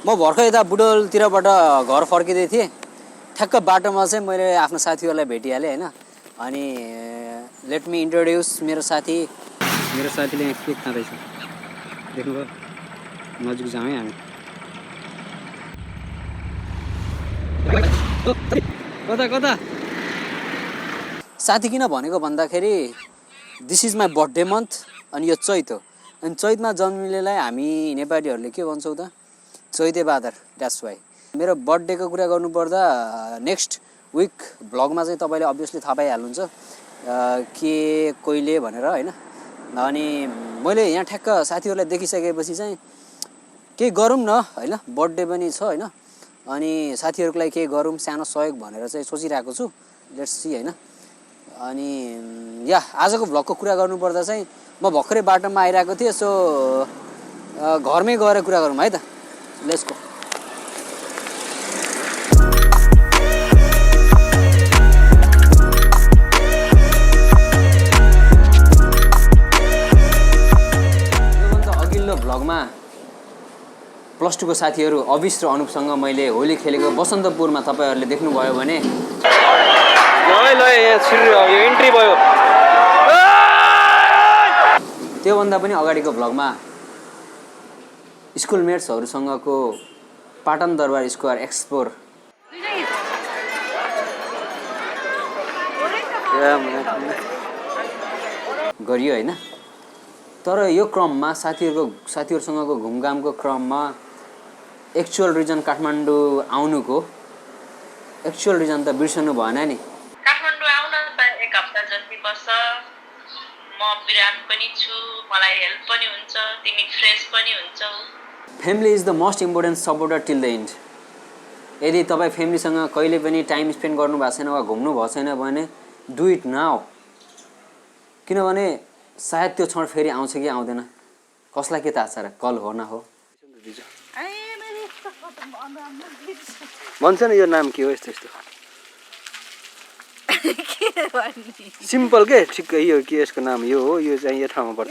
म भर्खर यता बुटोलतिरबाट घर फर्किँदै थिएँ ठ्याक्क बाटोमा चाहिँ मैले आफ्नो साथीहरूलाई भेटिहालेँ होइन अनि लेट मी इन्ट्रोड्युस मेरो साथीले यहाँ के खाँदैछ देख्नुभयो नजिक जाउँ है हामी कता कता साथी किन भनेको भन्दाखेरि this is my birthday month अनि यो चैत हो अनि चैतमा जन्मिनेलाई हामी नेपालीहरूले के भन्छौँ त चैते बादर द्याट्स वाइ मेरो बर्थडेको कुरा गर्नुपर्दा नेक्स्ट विक भ्लगमा चाहिँ तपाईँले अभियसली थाहा पाइहाल्नुहुन्छ के कहिले भनेर होइन अनि मैले यहाँ ठ्याक्क साथीहरूलाई देखिसकेपछि चाहिँ केही गरौँ न होइन बर्थडे पनि छ होइन अनि साथीहरूको लागि केही गरौँ सानो सहयोग भनेर चाहिँ सोचिरहेको छु लेट्स सी होइन अनि या आजको भ्लगको कुरा गर्नुपर्दा चाहिँ म भर्खरै बाटोमा आइरहेको थिएँ सो घरमै गएर कुरा गरौँ है त लेट्स गो योभन्दा अघिल्लो भ्लगमा प्लस टूको साथीहरू अविश र अनुपसँग मैले होली खेलेको बसन्तपुरमा तपाईँहरूले देख्नुभयो भने इन्ट्री भयो त्योभन्दा पनि अगाडिको भ्लगमा स्कुलमेट्सहरूसँगको पाटन दरबार स्क्वायर एक्सप्लोर गरियो होइन तर यो क्रममा साथीहरूसँगको घुमघामको क्रममा एक्चुअल रिजन काठमाडौँ आउनुको एक्चुअल रिजन त बिर्सनु भएन नि काठमाडौँ आउन त एक हप्ता जति बस्छ म बिराम पनि छु मलाई हेल्प पनि हुन्छ तिमी फ्रेस पनि हुन्छौ family is the most important supporter till the and यदि तपाईँ फ्यामिलीसँग कहिले पनि टाइम स्पेन्ड गर्नु भएको छैन वा घुम्नु भएको छैन भने डु इट नाउ किनभने सायद त्यो क्षण फेरि आउँछ कि आउँदैन कसलाई के थाहा छ र कल हो न हो भन्छ नि यो नाम के हो यस्तो यस्तो सिम्पल के ठिक्कै यो के यसको नाम यो हो यो चाहिँ यो ठाउँमा पर्छ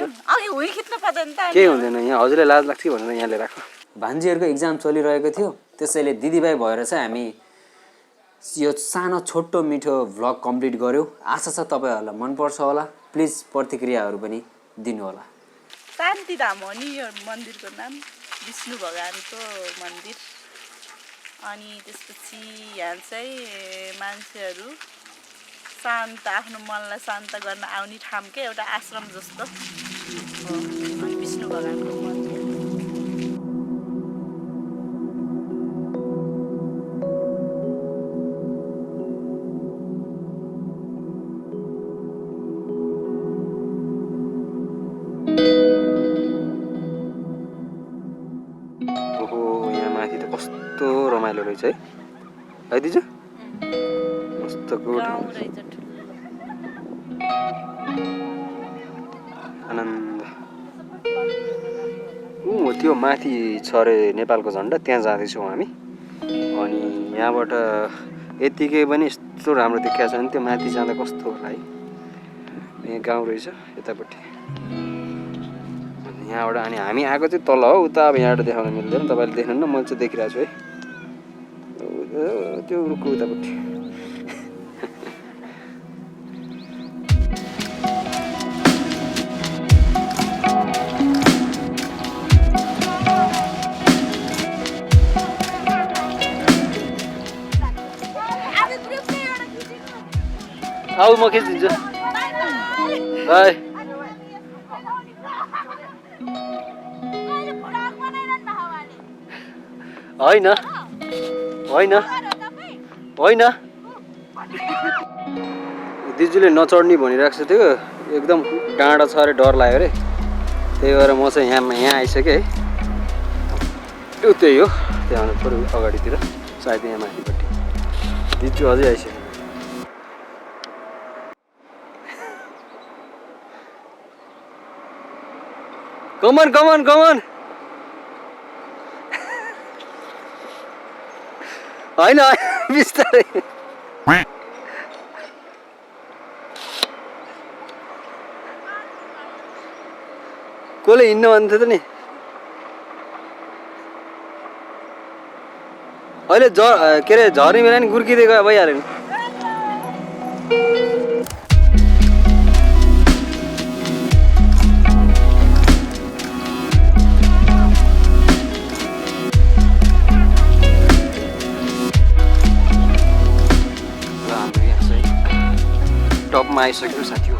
केही हुँदैन यहाँ हजुरलाई लाज लाग्छ कि भनेर यहाँले राख भान्जीहरूको इक्जाम चलिरहेको थियो त्यसैले दिदीभाइ भएर चाहिँ हामी यो सानो छोटो मिठो भ्लग कम्प्लिट गऱ्यौँ आशा छ तपाईँहरूलाई मनपर्छ होला प्लिज प्रतिक्रियाहरू पनि दिनु होला शान्तिधाम हो नि यो मन्दिरको नाम विष्णु भगवानको मन्दिर अनि त्यसपछि यहाँ चाहिँ मान्छेहरू शान्त आफ्नो मनलाई शान्त गर्न आउने ठाउँकै एउटा आश्रम जस्तो हो अनि विष्णु भगवानको मन्दिर रमाइलो रहेछ है दिजु मस्त गुड आनन्द त्यो माथि छ अरे नेपालको झन्डा त्यहाँ जाँदैछौँ हामी अनि यहाँबाट यतिकै पनि यस्तो राम्रो देखिएको छ भने त्यो माथि जाँदा कस्तो होला है यहाँ गाउँ रहेछ यतापट्टि यहाँबाट अनि हामी आएको चाहिँ तल हो उता अब यहाँबाट देखाउन मिल्दैन तपाईँले देख्नुहुन्न मैले चाहिँ देखिरहेको छु है त्यो रुखको उतापट्टि आऊ म खिचिदिन्छु बाई होइन होइन होइन दिजुले नचढ्ने भनिरहेको छ त्यो एकदम डाँडा छ अरे डर लाग्यो अरे त्यही भएर म चाहिँ यहाँ आइसकेँ है त्यही हो त्यहाँ थोरै अगाडितिर सायद यहाँ माथिपट्टि दिजु अझै आइसक्यो कमन कमन कमन होइन बिस्तारै कसले हिँड्नु भन्थ्यो त नि अहिले के अरे झर्ने बेला नि गुर्किँदै गयो भइहाल्यो नि। हाम्रो यहाँ चाहिँ टपमा आइसक्यो साथी हो।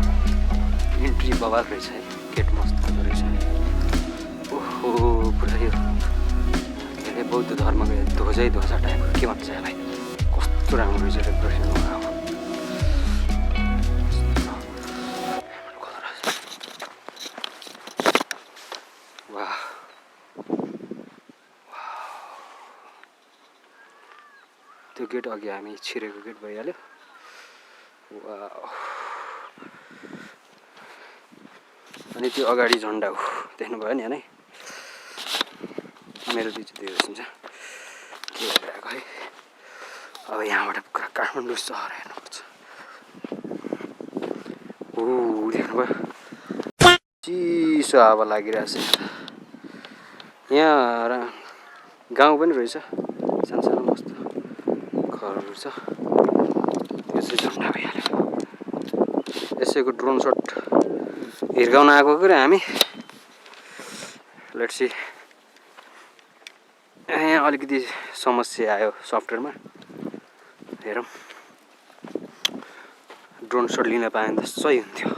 इन्ट्री बबाल रहेछ है, गेट मस्त रहेछ। ओहो पुरा यो के अरे बौद्ध धर्मको ध्वजै ध्वजा टाइपको के भन्छ यसलाई, कस्तो राम्रो रहेछ डेकोरेसन। वाह त्यो गेट अघि हामी छिरेको गेट भइहाल्यो। वाह अनि त्यो अगाडि झन्डा हो, देख्नुभयो नि है। मेरो दुई चाहिँ देखिन्छ के भइरहेको है। अब यहाँबाट पुरा काठमाडौँ सहर हेर्नुपर्छ। ओ देख्नुभयो चिसो हावा लागिरहेछ। यहाँ गाउँ पनि रहेछ, सानो सानो मस्त घरहरू छ। यो चाहिँ झन्डा भइहाल्यो। यसैको ड्रोन सट हिर्काउन आएको के हामी। Let's see. यहाँ अलिकति समस्या आयो सफ्टवेयरमा, हेरौँ। ड्रोन सट लिन पाए त सही हुन्थ्यो।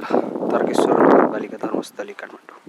ल तर्केश्वर बालिका धर्मस्थली काठमाडौँ।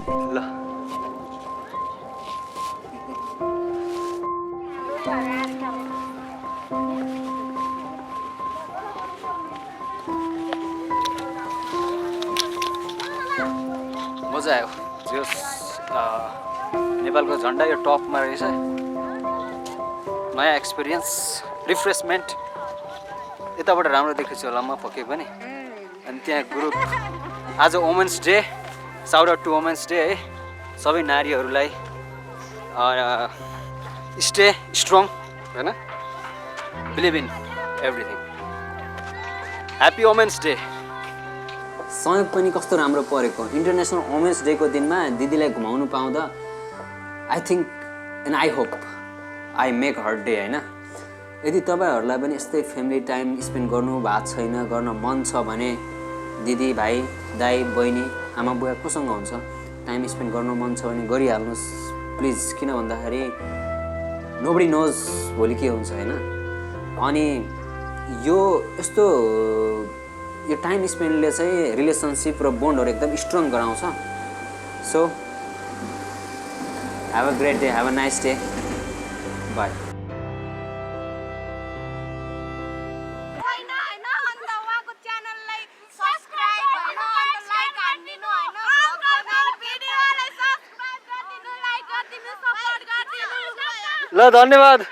ल मजा आयो जस नेपालको झन्डा यो टपमा रहेछ नयाँ एक्सपिरियन्स रिफ्रेसमेन्ट यताबाट राम्रो देखेछु होला म पक्कै पनि अनि त्यहाँ ग्रुप आज women's day shout out to women's day है सबै नारीहरूलाई स्टे स्ट्रङ हैन believe in everything happy women's day सहयोग पनि कस्तो राम्रो परेको इन्टरनेसनल वुमेन्स डेको दिनमा दिदीलाई घुमाउनु पाउँदा I think and I hope I make her day होइन यदि तपाईँहरूलाई पनि यस्तै फ्यामिली टाइम स्पेन्ड गर्नु भएको छैन गर्न मन छ भने दिदी भाइ दाइ बहिनी आमा बुवा कोसँग हुन्छ टाइम स्पेन्ड गर्नु मन छ भने गरिहाल्नुहोस् प्लिज किन भन्दाखेरि नोबडी नोज भोलि के हुन्छ होइन अनि यो यस्तो यो टाइम स्पेन्डले चाहिँ रिलेसनसिप र बोन्डहरू एकदम स्ट्रङ गराउँछ so have a great day have a nice day by ल धन्यवाद